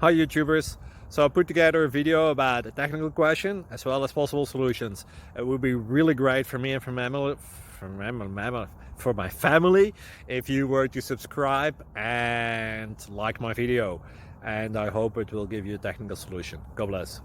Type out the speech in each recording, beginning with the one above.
Hi YouTubers! So I put together a video about a technical question as well as possible solutions. It would be really great for me and for my family if you were to subscribe and like my video, and I hope it will give you a technical solution. God bless.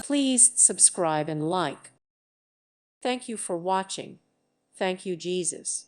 Please subscribe and like. Thank you for watching. Thank you, Jesus.